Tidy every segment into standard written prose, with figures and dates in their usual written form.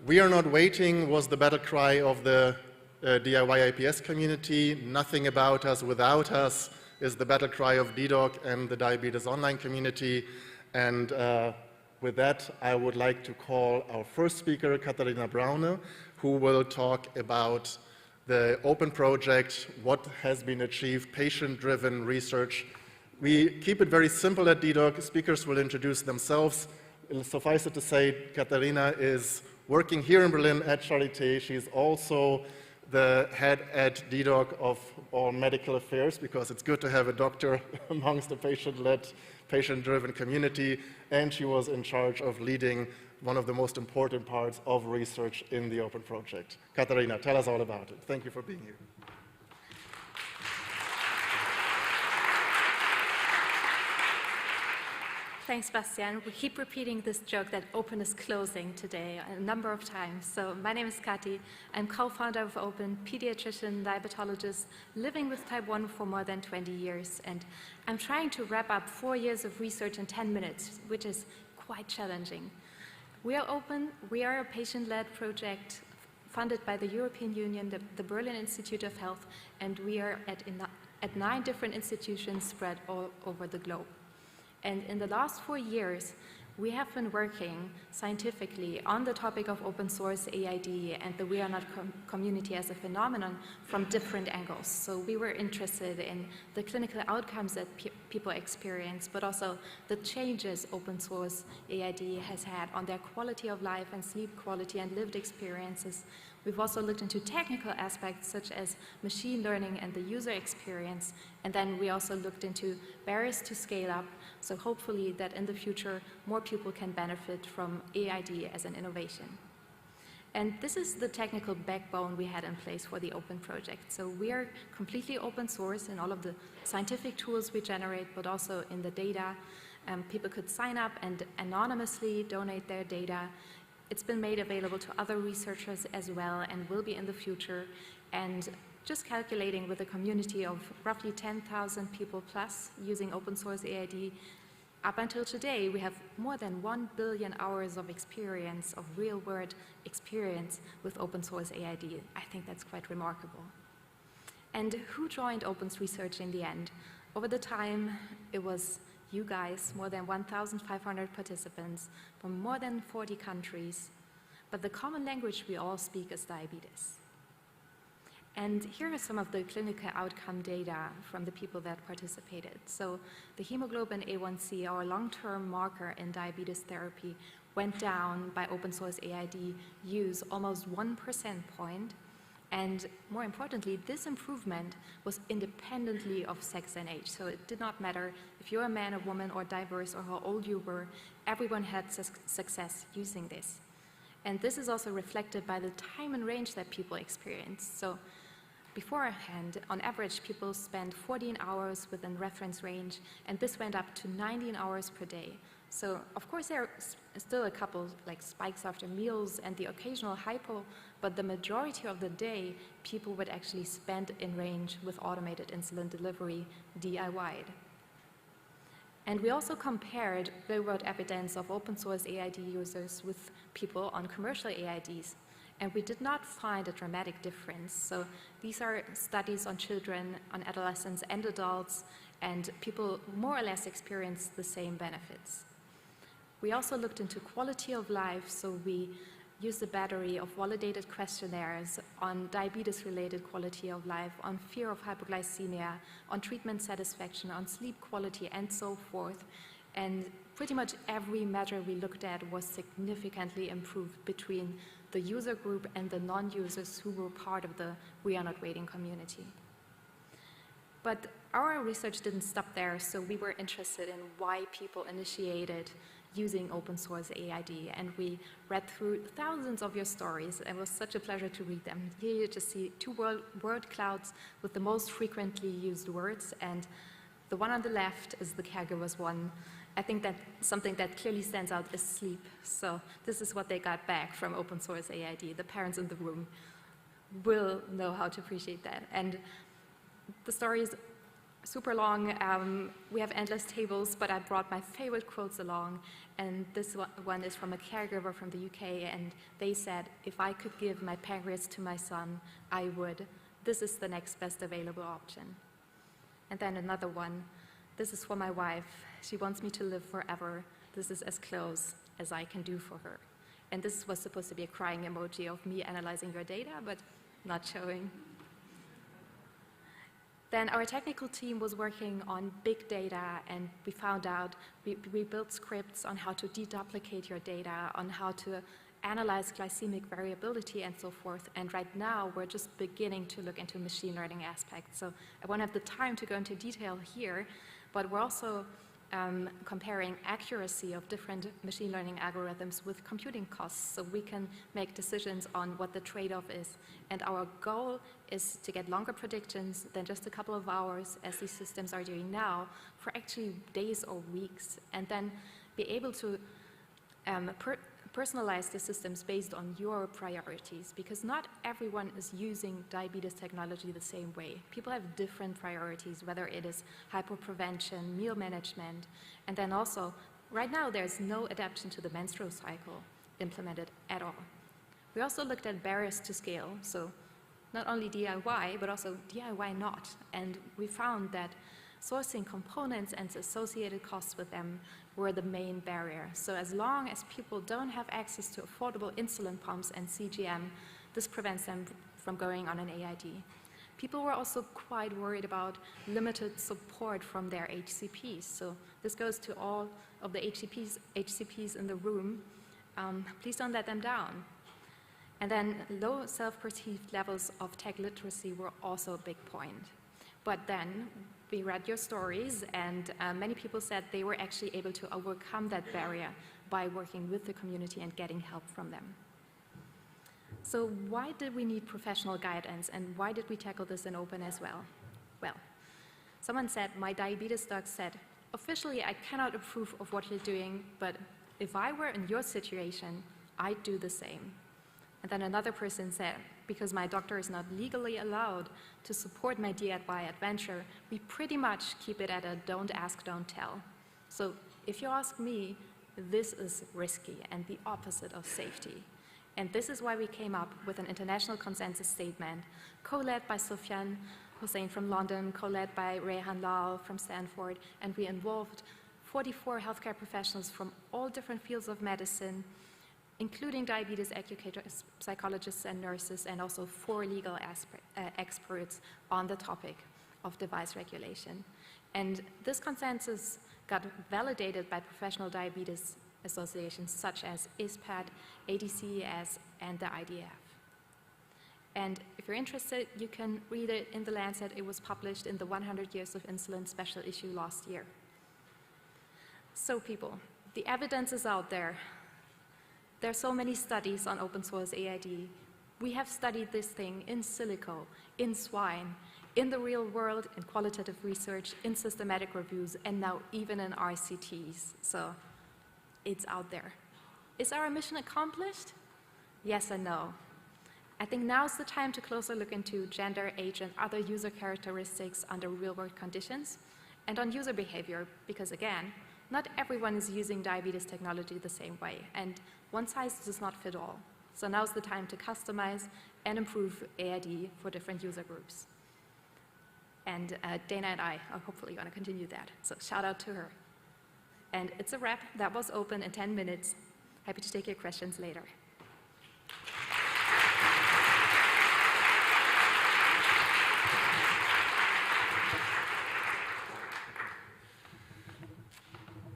"We are not waiting" was the battle cry of the DIYAPS community. "Nothing about us without us" is the battle cry of dedoc and the Diabetes Online community. And with that, I would like to call our first speaker, Katarina Braune, who will talk about the open project, what has been achieved, patient-driven research. We keep it very simple at dedoc. Speakers will introduce themselves. Suffice it to say, Katarina is working here in Berlin at Charité. She's also the head at dedoc of all medical affairs, because it's good to have a doctor amongst the patient-led, patient-driven community, and she was in charge of leading one of the most important parts of research in the Open Project. Katarina, tell us all about it. Thank you for being here. Thanks, Bastian. We keep repeating this joke that Open is closing today a number of times. So my name is Kati. I'm co-founder of Open, pediatrician, diabetologist, living with type 1 for more than 20 years. And I'm trying to wrap up 4 years of research in 10 minutes, which is quite challenging. We are Open. We are a patient-led project funded by the European Union, the Berlin Institute of Health, and we are at 9 different institutions spread all over the globe. And in the last 4 years, we have been working scientifically on the topic of open source AID and the We Are Not community as a phenomenon from different angles. So we were interested in the clinical outcomes that people experience, but also the changes open source AID has had on their quality of life and sleep quality and lived experiences. We've also looked into technical aspects such as machine learning and the user experience. And then we also looked into barriers to scale up. So hopefully that in the future, more people can benefit from AID as an innovation. And this is the technical backbone we had in place for the Open project. So we are completely open source in all of the scientific tools we generate, but also in the data. People could sign up and anonymously donate their data. It's been made available to other researchers as well and will be in the future. And just calculating with a community of roughly 10,000 people plus using open source AID, up until today, we have more than 1 billion hours of experience, of real-world experience with open source AID. I think that's quite remarkable. And who joined Open's research in the end? Over the time, it was you guys, more than 1,500 participants from more than 40 countries. But the common language we all speak is diabetes. And here are some of the clinical outcome data from the people that participated. So the hemoglobin A1C, our long-term marker in diabetes therapy, went down by open source AID use almost 1 percentage point. And more importantly, this improvement was independently of sex and age. So it did not matter if you're a man, a woman, or diverse, or how old you were, everyone had success using this. And this is also reflected by the time and range that people experienced. So beforehand, on average, people spend 14 hours within reference range, and this went up to 19 hours per day. So, of course, there are still a couple like spikes after meals and the occasional hypo, but the majority of the day, people would actually spend in range with automated insulin delivery DIY'd. And we also compared real-world evidence of open source AID users with people on commercial AIDs. And we did not find a dramatic difference. So these are studies on children, on adolescents and adults, and people more or less experience the same benefits. We also looked into quality of life, so we used a battery of validated questionnaires on diabetes-related quality of life, on fear of hypoglycemia, on treatment satisfaction, on sleep quality, and so forth. And pretty much every measure we looked at was significantly improved between the user group and the non-users who were part of the We Are Not Waiting community. But our research didn't stop there, so we were interested in why people initiated using open source AID, and we read through thousands of your stories. It was such a pleasure to read them. Here you just see 2 word clouds with the most frequently used words, and the one on the left is the caregiver's one. I think that something that clearly stands out is sleep. So this is what they got back from open source AID. The parents in the room will know how to appreciate that. And the stories super long. We have endless tables, but I brought my favorite quotes along. And this one is from a caregiver from the UK, and they said, "If I could give my pancreas to my son, I would. This is the next best available option." And then another one, "This is for my wife. She wants me to live forever. This is as close as I can do for her." And this was supposed to be a crying emoji of me analyzing your data, but not showing. Then our technical team was working on big data, and we found out, we built scripts on how to deduplicate your data, on how to analyze glycemic variability and so forth. And right now, we're just beginning to look into machine learning aspects. So I won't have the time to go into detail here, but we're also comparing accuracy of different machine learning algorithms with computing costs, so we can make decisions on what the trade-off is. And our goal is to get longer predictions than just a couple of hours, as these systems are doing now, for actually days or weeks, and then be able to personalize the systems based on your priorities, because not everyone is using diabetes technology the same way. People have different priorities, whether it is hypoprevention, meal management, and then also, right now there's no adaptation to the menstrual cycle implemented at all. We also looked at barriers to scale, so not only DIY, but also DIY not, and we found that sourcing components and associated costs with them were the main barrier. So as long as people don't have access to affordable insulin pumps and CGM, this prevents them from going on an AID. People were also quite worried about limited support from their HCPs. So this goes to all of the HCPs in the room. Please don't let them down. And then low self-perceived levels of tech literacy were also a big point. But then we read your stories, and many people said they were actually able to overcome that barrier by working with the community and getting help from them. So why did we need professional guidance, and why did we tackle this in open as well? Well, someone said, "My diabetes doc said, officially I cannot approve of what you're doing, but if I were in your situation, I'd do the same." And then another person said, "Because my doctor is not legally allowed to support my DIY adventure, we pretty much keep it at a don't ask, don't tell." So if you ask me, this is risky and the opposite of safety. And this is why we came up with an international consensus statement, co-led by Sufyan Hussain from London, co-led by Rehan Lal from Stanford, and we involved 44 healthcare professionals from all different fields of medicine, including diabetes educators, psychologists, and nurses, and also 4 legal experts on the topic of device regulation. And this consensus got validated by professional diabetes associations such as ISPAD, ADCES, and the IDF. And if you're interested, you can read it in The Lancet. It was published in the 100 Years of Insulin special issue last year. So people, the evidence is out there. There are so many studies on open source AID. We have studied this thing in silico, in swine, in the real world, in qualitative research, in systematic reviews, and now even in RCTs. So it's out there. Is our mission accomplished? Yes and no. I think now's the time to closer look into gender, age, and other user characteristics under real-world conditions, and on user behavior, because again, not everyone is using diabetes technology the same way, and one size does not fit all. So now's the time to customize and improve AID for different user groups. And Dana and I are hopefully going to continue that, so shout out to her. And it's a wrap. That was open in 10 minutes. Happy to take your questions later.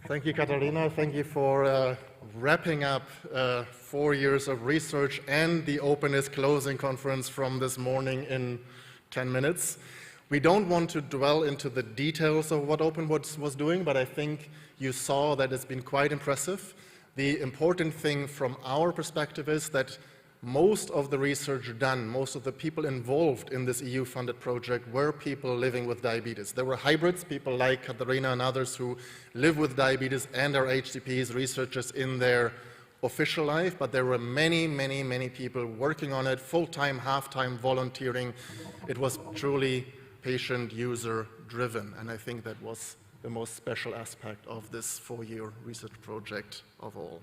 Thank you, Katarina. Thank you for wrapping up 4 years of research and the Openness Closing Conference from this morning in 10 minutes. We don't want to dwell into the details of what OpenWords was doing, but I think you saw that it's been quite impressive. The important thing from our perspective is that most of the research done, most of the people involved in this EU-funded project were people living with diabetes. There were hybrids, people like Katarina and others who live with diabetes and are HCPs, researchers in their official life, but there were many, many, many people working on it, full-time, half-time, volunteering. It was truly patient user driven. And I think that was the most special aspect of this 4-year research project of all.